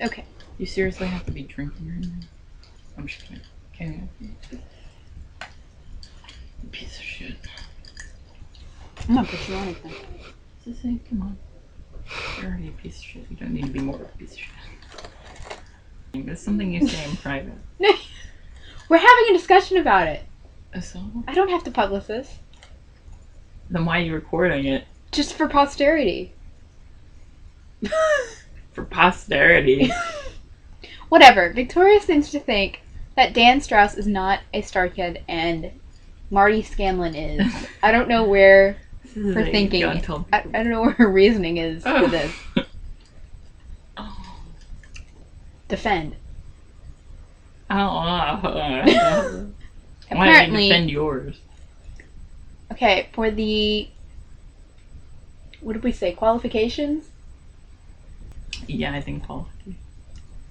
Okay. You seriously have to be drinking right now? I'm just kidding. Okay. Piece of shit. I'm not put you on anything. Just say, come on. You're already a piece of shit. You don't need to be more of a piece of shit. It's something you say in private. We're having a discussion about it. So? I don't have to publish this. Then why are you recording it? Just for posterity. For posterity? Whatever. Victoria seems to think that Dan Strauss is not a Starkid and Marty Scanlon is. I don't know where her thinking. I don't know where her reasoning is for this. Defend. Oh. Apparently, why don't you defend yours? Okay, for the... What did we say? Qualifications? Yeah, I think qualifications.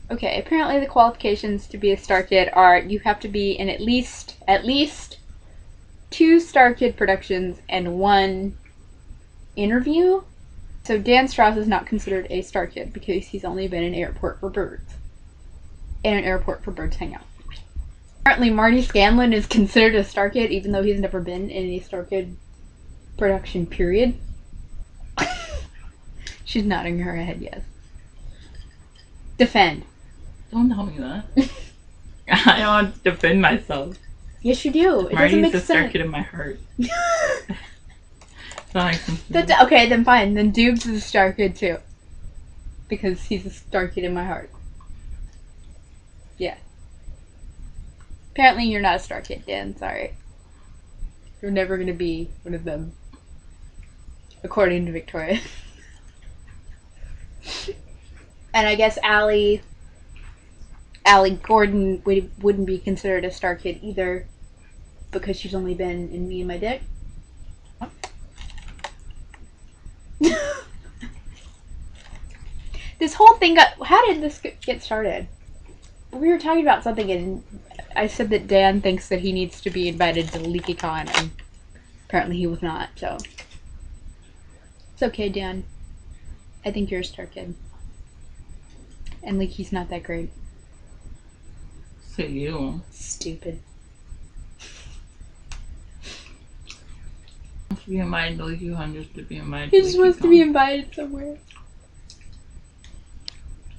Okay, apparently the qualifications to be a Starkid are you have to be in at least 2 Starkid productions and 1 interview. So Dan Strauss is not considered a Starkid because he's only been in an airport for birds. In an airport for birds hang out. Apparently Marty Scanlon is considered a Starkid even though he's never been in a Starkid production period. She's nodding her head yes. Defend. Don't tell me that. I don't want to defend myself. Yes, you do. It Marty's doesn't make a sense. Starkid in my heart. That makes sense. Okay, then fine. Then DUBEZ is a Starkid too. Because he's a Starkid in my heart. Yeah. Apparently you're not a Starkid, Dan. Sorry. You're never going to be one of them. According to Victoria. And I guess Allie Gordon wouldn't be considered a Starkid either. Because she's only been in Me and My Dick. This whole thing how did this get started? We were talking about something and I said that Dan thinks that he needs to be invited to LeakyCon and apparently he was not, so. It's okay, Dan. I think you're a Starkid. And Leaky's not that great. So you. Stupid. To be invited to LeakyCon just to be invited He to just wants to be invited somewhere.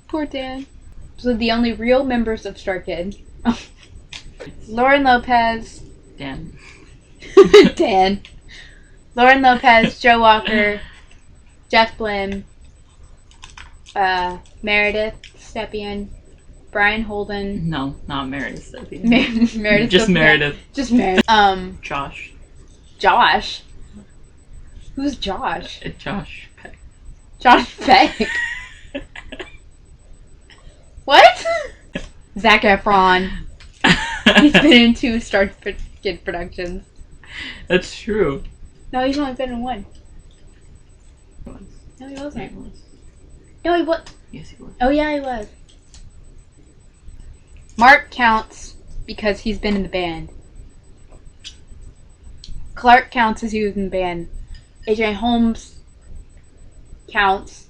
Poor Dan. So the only real members of Starkid. Lauren Lopez. Dan. Dan. Lauren Lopez, Joe Walker, Jeff Blim, Meredith Stepien, Brian Holden. No, not Meredith Stepien. Meredith. Just Meredith. Just Meredith. Josh. Josh. Who's Josh? Josh Peck. Josh Peck. What? Zac Efron. He's been in 2 Starkid productions. That's true. No, he's only been in 1. No, he wasn't. He was. No, he was. Yes, he was. Oh, yeah, he was. Mark counts because he's been in the band. Clark counts as he was in the band. AJ Holmes counts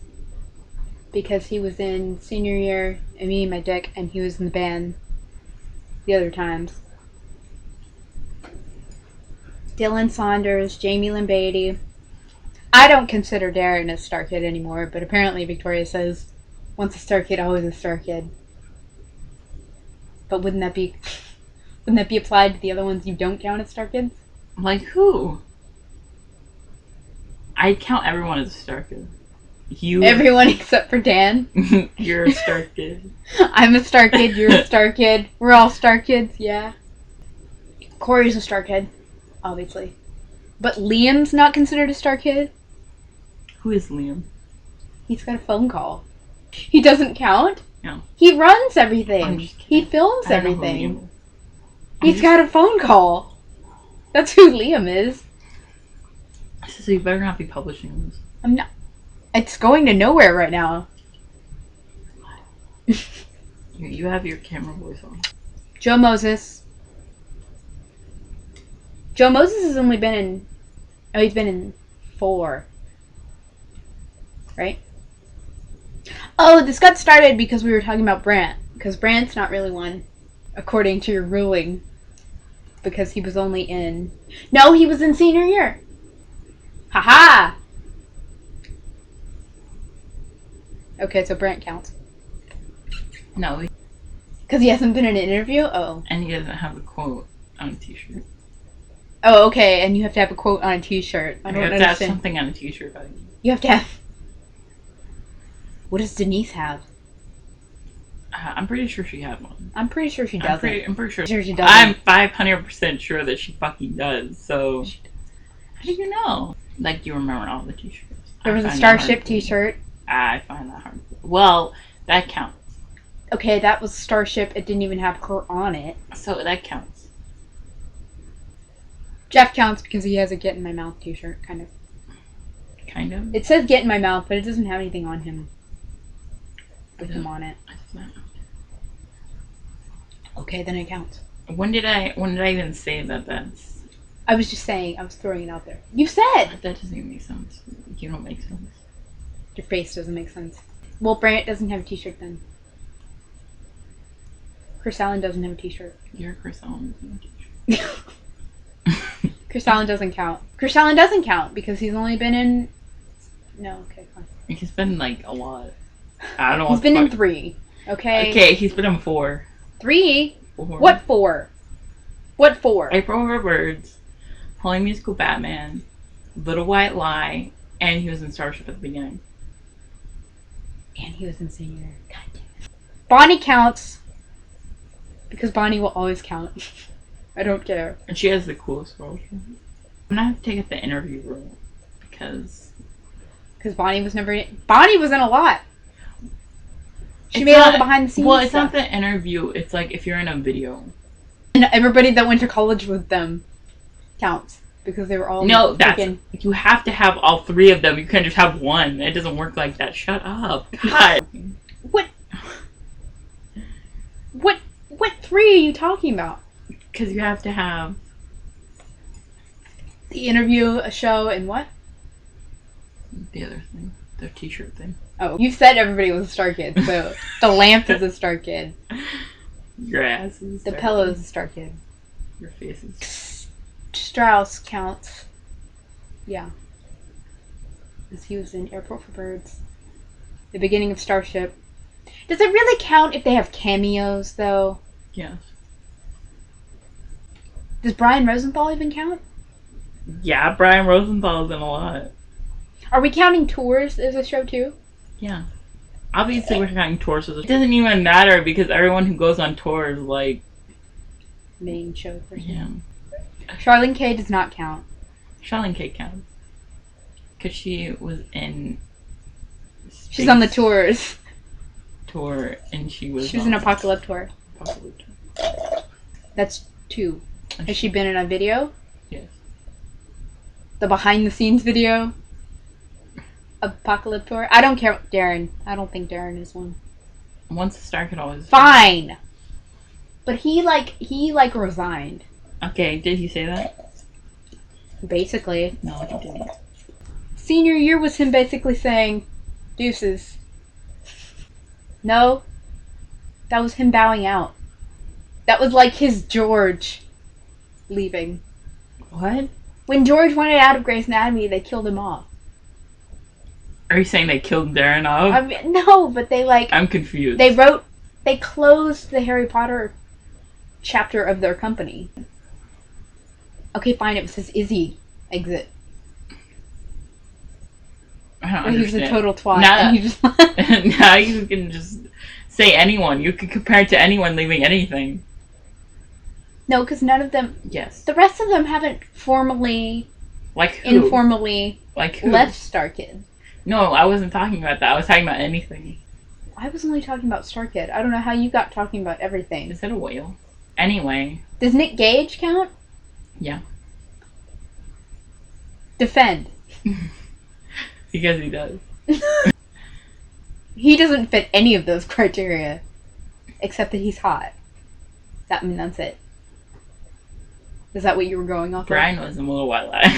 because he was in senior year and Me and My Dick and he was in the band the other times. Dylan Saunders, Jaime Lyn Beatty. I don't consider Darren a Starkid anymore, but apparently Victoria says once a Starkid, always a Starkid. But wouldn't that be applied to the other ones you don't count as Starkids? Like who? I count everyone as a Starkid. You. Everyone except for Dan. You're a Starkid. I'm a Starkid. You're a Starkid. We're all Starkids. Yeah. Corey's a Starkid, obviously, but Liam's not considered a Starkid. Who is Liam? He's got a phone call. He doesn't count. No. He runs everything. I'm just kidding. He films I don't know who everything. Liam is. He's got a phone call. That's who Liam is. So you better not be publishing this. I'm not. It's going to nowhere right now. You have your camera voice on. Joe Moses. Joe Moses has only been in... Oh, he's been in 4. Right? Oh, this got started because we were talking about Brant. Because Brant's not really one, according to your ruling. Because he was only in... No, he was in senior year. Haha! Okay, so Brant counts. No. Because he hasn't been in an interview? Oh. And he doesn't have a quote on a t-shirt. Oh, okay, and you have to have a quote on a t-shirt. I don't you have understand. to have something on a t-shirt. You have to have... What does Denise have? I'm pretty sure she had one. I'm pretty sure she doesn't. I'm pretty sure she doesn't. I'm 500% sure that she fucking does, so... How do you know? Like, you remember all the t-shirts. There was a Starship t-shirt. I find that hard. Well, that counts. Okay, that was Starship. It didn't even have her on it. So that counts. Jeff counts because he has a Get in My Mouth t-shirt, kind of. Kind of? It says Get in My Mouth, but it doesn't have anything on him. With him on it. Okay, then it counts. When did I even say that that's... I was just saying, I was throwing it out there. You said! That doesn't even make sense. You don't make sense. Your face doesn't make sense. Well, Brant doesn't have a t-shirt then. Chris Allen doesn't have a t-shirt. You're Chris Allen doesn't have a t-shirt. Chris Allen doesn't count. Chris Allen doesn't count because he's only been in... No, okay, fine. He's been, like, a lot. I don't know. He's been in 3, okay? Okay, he's been in 4. 3? 4. What 4? What 4? April Over Birds, Holy Musical Batman, Little White Lie, and he was in Starship at the beginning. And he was in senior. God damn it. Bonnie counts. Because Bonnie will always count. I don't care. And she has the coolest role. I'm gonna have to take up the interview role. Because Bonnie was never in... Bonnie was in a lot. She made all the behind the scenes Well, it's stuff. not the interview. It's like if you're in a video. And everybody that went to college with them counts. Because they were all... No, that's... freaking... You have to have all 3 of them. You can't just have one. It doesn't work like that. Shut up. God. What 3 are you talking about? Because you have to have... The interview, a show, and what? The other thing. The t-shirt thing. Oh, you said everybody was a Star Kid, so the lamp is a Star Kid. Your ass is a The Star pillow Kid. is a Star Kid. Your face is... Strauss counts. Yeah. Because he was in Airport for Birds. The beginning of Starship. Does it really count if they have cameos, though? Yes. Does Brian Rosenthal even count? Yeah, Brian Rosenthal's in a lot. Are we counting Tours as a show, too? Yeah. Obviously, we're counting tours as a... It doesn't even matter because everyone who goes on tours, like... Main show person. Yeah. Charlene Kaye does not count. Charlene Kaye counts. Because she was in... She's on the tours. Tour, and she was in Apocalypse Tour. Apocalypse Tour. That's 2. Has she been in a video? Yes. The behind-the-scenes video? Apocalypse Tour? I don't care. Darren. I don't think Darren is one. Once a star could always... Fine! But he resigned. Okay, did he say that? Basically. No, he didn't. Senior year was him basically saying, deuces. No. That was him bowing out. That was like his George leaving. What? When George wanted out of Grey's Anatomy, they killed him off. Are you saying they killed Darren off? I mean, no, but I'm confused. They closed the Harry Potter chapter of their company. Okay, fine, it was his Izzy exit. I don't Where he was understand. a total twat. Now, And he just... now you can just say anyone. You can compare it to anyone leaving anything. No, because none of them... Yes. The rest of them haven't formally... Like who? Informally... Like who? Left Starkid. No, I wasn't talking about that. I was talking about anything. I was only talking about Starkid. I don't know how you got talking about everything. Is that a whale? Anyway. Does Nick Gage count? Yeah. Defend. Because he does. He doesn't fit any of those criteria. Except that he's hot. That's it. Is that what you were going off Brian was in a little while back.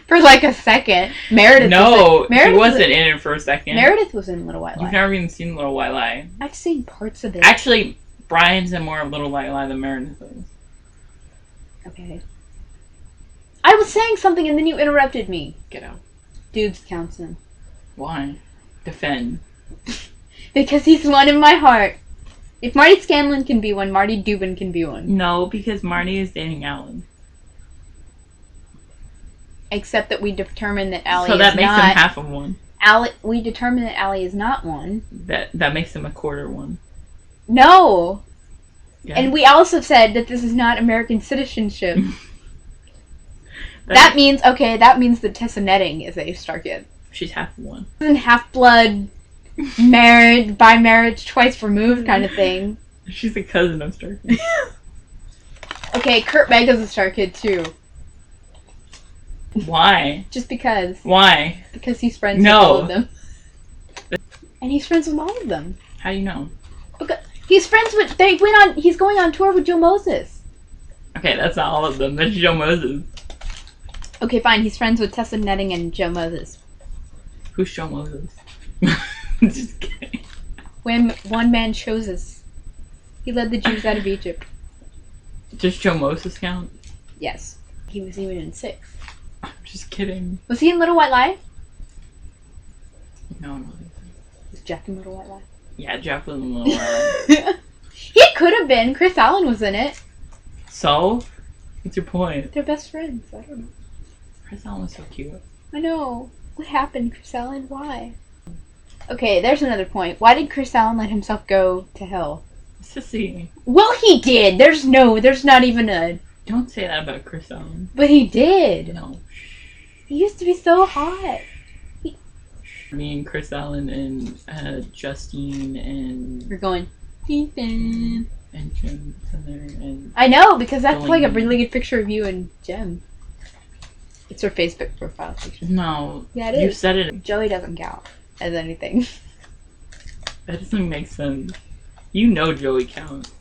For like a second. Meredith he wasn't in it for a second. Meredith was in Little White Lie. You've never even seen Little White Lie. I've seen parts of it. Actually, Brian's in more of Little White Lie than Meredith is. Okay. I was saying something and then you interrupted me. Get out. Dudes counts in. Why? Defend. Because he's one in my heart. If Marty Scanlon can be one, Marty Dubin can be one. No, because Marty is dating Alan. Except that we determined that Allie is not. So that makes him half of one. We determined that Allie is not one. That makes him a quarter one. No! Yeah. And we also said that this is not American citizenship. that means that Tessa Netting is a Starkid. She's half of one. Isn't half-blood, married, by marriage, twice removed kind of thing. She's a cousin of Starkid. Okay, Curt Mega's a Starkid too. Why? Just because. Why? Because he's friends with all of them. And he's friends with all of them. How do you know? Because he's friends with... He's going on tour with Joe Moses. Okay, that's not all of them. That's Joe Moses. Okay, fine. He's friends with Tessa Netting and Joe Moses. Who's Joe Moses? Just kidding. When one man chose us. He led the Jews out of Egypt. Does Joe Moses count? Yes. He was even in 6. I'm just kidding. Was he in Little White Lie? No. Was Jeff in Little White Lie? Yeah, Jeff was in Little White Lie. He could have been. Chris Allen was in it. So? What's your point? They're best friends. I don't know. Chris Allen was so cute. I know. What happened, Chris Allen? Why? Okay, there's another point. Why did Chris Allen let himself go to hell? Sissy. Well, he did. There's not even a... Don't say that about Chris Allen. But he did. No. He used to be so hot. Me and Chris Allen and Justine and... We're going... Ethan. And Jim's in there and... I know, because that's Delaney. like a really good picture of you and Jem. It's her Facebook profile picture. No. Yeah, it is. You said it. Joey doesn't count as anything. That doesn't make sense. You know Joey counts.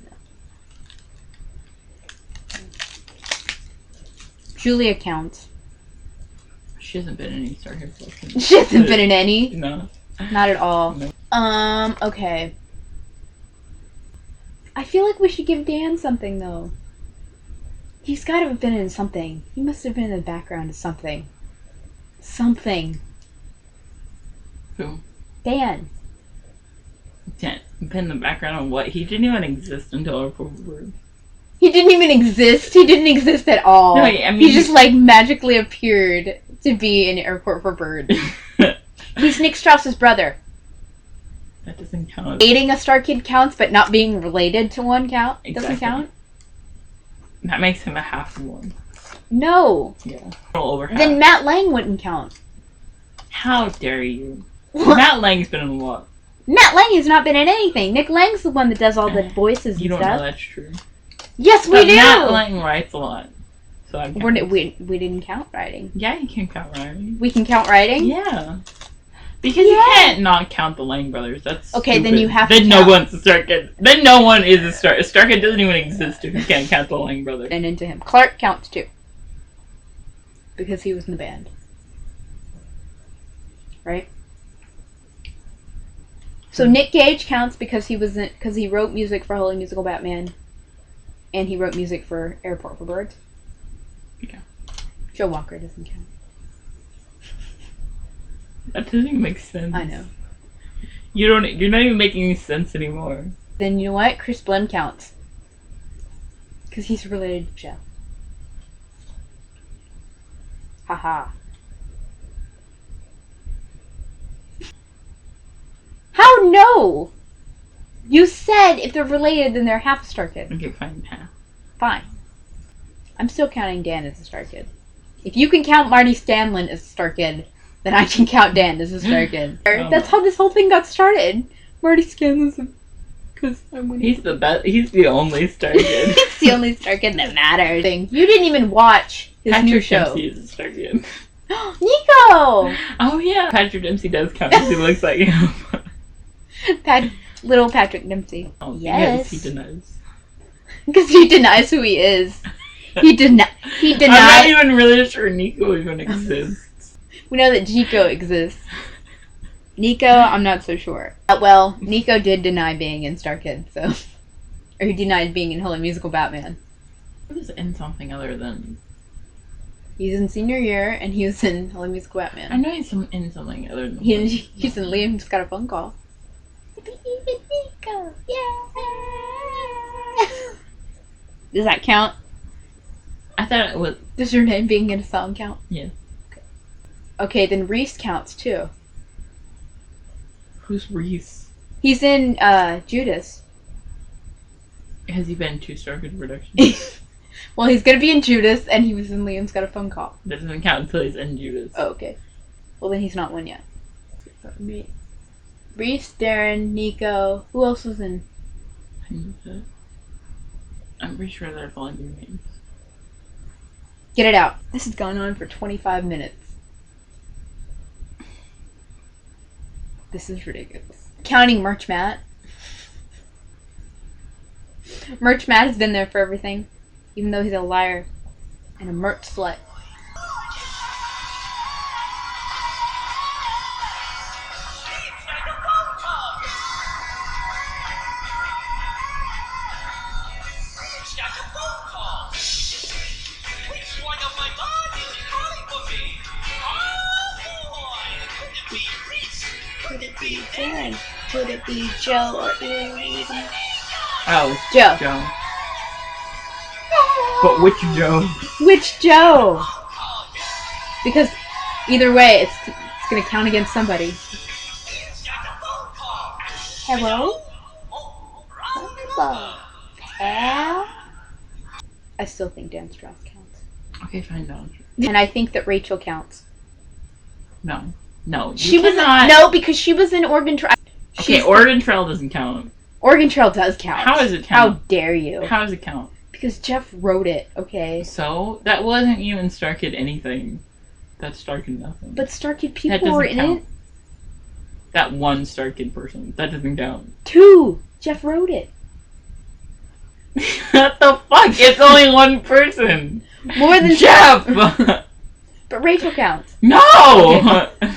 Julia counts. She hasn't been in any Starkid books. She hasn't been in any? No. Not at all. No. Okay. I feel like we should give Dan something, though. He's gotta have been in something. He must have been in the background of something. Something. Who? Dan. Been in the background of what? He didn't even exist until Airport for Birds. He didn't even exist. He didn't exist at all. No, I mean... He just, like, magically appeared to be in Airport for Birds. He's Nick Strauss's brother. That doesn't count. Dating a Starkid counts, but not being related to one doesn't Exactly. count? That makes him a half one. No. Yeah. A little over half. Then Matt Lang wouldn't count. How dare you? Matt Lang's been in a lot. Matt Lang has not been in anything. Nick Lang's the one that does all the voices You and don't stuff. know that's true. Yes, But we do! Matt Lang writes a lot. So I We didn't count writing. Yeah, you can count writing. We can count writing? Yeah. Because you can't not count the Lang brothers. That's okay, stupid. then you have to Then no one's a Starkid. Then no one is a Starkid. Starkid doesn't even exist if you can't count the Lang brothers. And into him. Clark counts too. Because he was in the band. Right? So Nick Gage counts because he wrote music for Holy Musical Batman. And he wrote music for Airport for Birds. Yeah. Joe Walker doesn't count. That doesn't even make sense. I know. You're not even making any sense anymore. Then you know what? Chris Blim counts. Because he's related to Jeff. Haha. How no? You said if they're related, then they're half a Starkid. Okay, fine, half. Fine. I'm still counting Dan as a Starkid. If you can count Marty Scanlon as a Starkid, then I can count Dan as a Starkid. Oh. That's how this whole thing got started. Marty Scanlon's because I'm winning. He's the best. He's the only Starkid. He's the only Starkid that matters. You didn't even watch his new show. Dempsey is a Starkid. Nico! Oh yeah, Patrick Dempsey does count because he looks like him. Little Patrick Dempsey. Oh, yes. He denies. Because he denies who he is. He did not. He denied. I'm not even really sure Nico even exists. We know that Chico exists. Nico, I'm not so sure. Well, Nico did deny being in Starkid, so. Or he denied being in Holy Musical Batman. He was in something other than... He's in senior year, and he was in Holy Musical Batman. I know he's in something other than... He's in Liam Just Got a Phone Call. Nico, yeah! Does that count? I thought it was... Does your name being in a song count? Yeah. Okay, then Reese counts, too. Who's Reese? He's in, Judas. Has he been 2 Starkid productions? Well, he's gonna be in Judas, and he was in Liam's Got a Phone Call. That doesn't count until he's in Judas. Oh, okay. Well, then he's not one yet. Reese, Darren, Nico. Who else was in? I'm pretty sure they're following their names. Get it out. This has gone on for 25 minutes. This is ridiculous. Counting Merch Matt. Merch Matt has been there for everything, even though he's a liar and a merch slut. Could it be Dan? Could it be Joe or Louisa? Oh, Joe. Joe. But which Joe? Which Joe? Because either way, it's gonna count against somebody. Hello? Hello? I still think Dan Strauss counts. Okay, fine, no. And I think that Rachel counts. No. No, She was cannot... No, because she was in Oregon Trail. Okay, Oregon Trail doesn't count. Oregon Trail does count. How does it count? How dare you? How does it count? Because Jeff wrote it, okay? So? That wasn't even Starkid anything. That's Starkid nothing. But Starkid people were in count. it. That one Starkid person. That doesn't count. 2! Jeff wrote it. What the fuck? It's only one person. More than Jeff! But Rachel counts. No! Okay.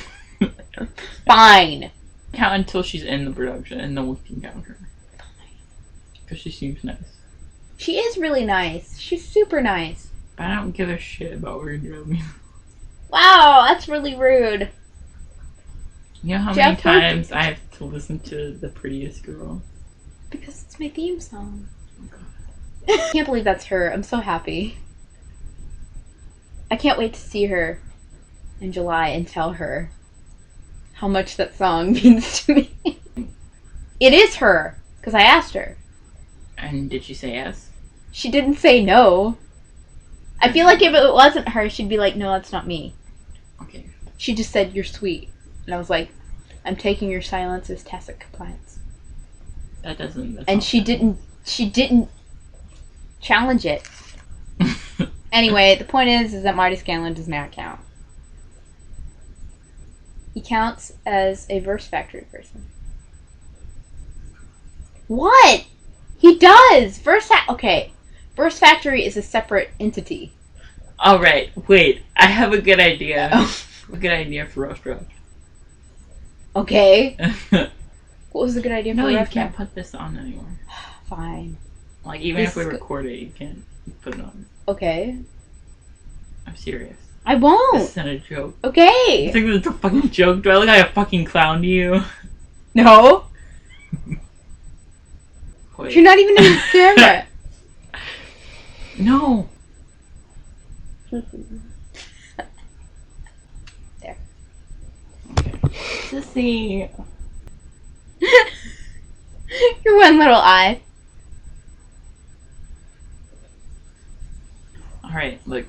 Fine. Count until she's in the production and then we can count her. Because she seems nice. She is really nice. She's super nice. I don't give a shit about Oregon Trail. Wow, that's really rude. You know how Jeff many times I have to listen to The Prettiest Girl? Because it's my theme song. Oh, God. I can't believe that's her. I'm so happy. I can't wait to see her in July and tell her how much that song means to me. It is her, because I asked her. And did she say yes? She didn't say no. I feel like if it wasn't her, she'd be like, no, that's not me. Okay. She just said, you're sweet. And I was like, I'm taking your silence as tacit compliance. That doesn't... And she didn't challenge it. Anyway, the point is that Marty Scanlon does not count. He counts as a Verse Factory person. What? He does! Okay. Verse Factory is a separate entity. Alright, wait. I have a good idea. A good idea for Roast Draft. Okay. What was a good idea for No, Roast you Draft? can't put this on anymore. Fine. Like, even This if we is record it, you can't put it on. Okay. I'm serious. I won't. This isn't a joke. Okay. You think it's a fucking joke? Do I look like a fucking clown to you? No. Wait. You're not even in the camera. No. There. Okay. Sissy. Your one little eye. Alright, look.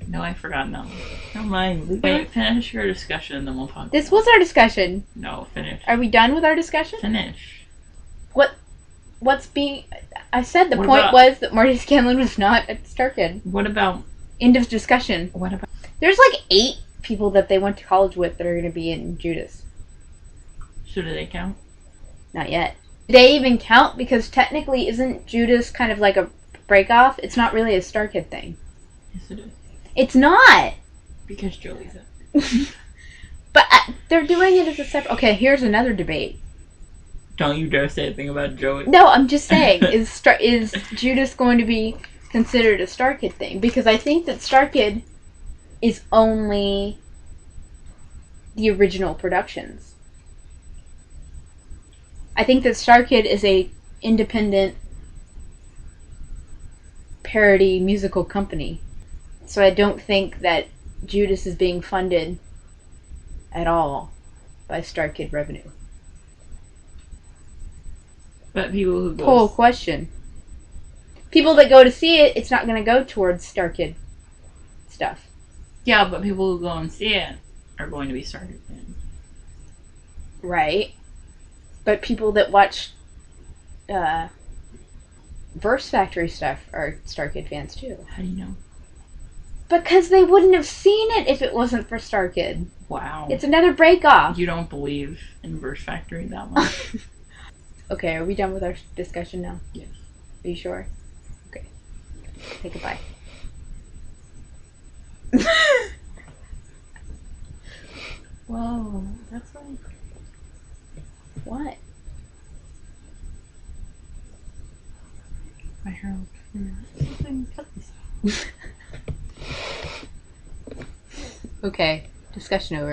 No, I forgot now. Never mind. Wait, finish your discussion and then we'll talk. This was our discussion. No, finish. Are we done with our discussion? Finish. What's being... I said the What point about- was that Marty Scanlon was not a Starkid. What about... End of discussion. What about... There's like 8 people that they went to college with that are going to be in Judas. So do they count? Not yet. Do they even count? Because technically isn't Judas kind of like a break off, it's not really a Starkid thing. Yes, it is. It's not! Because Joey's it. But they're doing it as a separate... Okay, here's another debate. Don't you dare say a thing about Joey. No, I'm just saying, is Judas going to be considered a Starkid thing? Because I think that Starkid is only the original productions. I think that Starkid is a independent parody musical company. So I don't think that Judas is being funded at all by Starkid revenue. But people who Poll question. People that go to see it, it's not going to go towards Starkid stuff. Yeah, but people who go and see it are going to be Starkid fans. Right. But people that watch Verse Factory stuff are Starkid fans too. How do you know? Because they wouldn't have seen it if it wasn't for Starkid. Wow. It's another break-off. You don't believe in Verse Factory that much? Okay, are we done with our discussion now? Yes. Are you sure? Okay. Say goodbye. Whoa, that's like... What? My hair looks something. Cut this out. Okay, discussion over.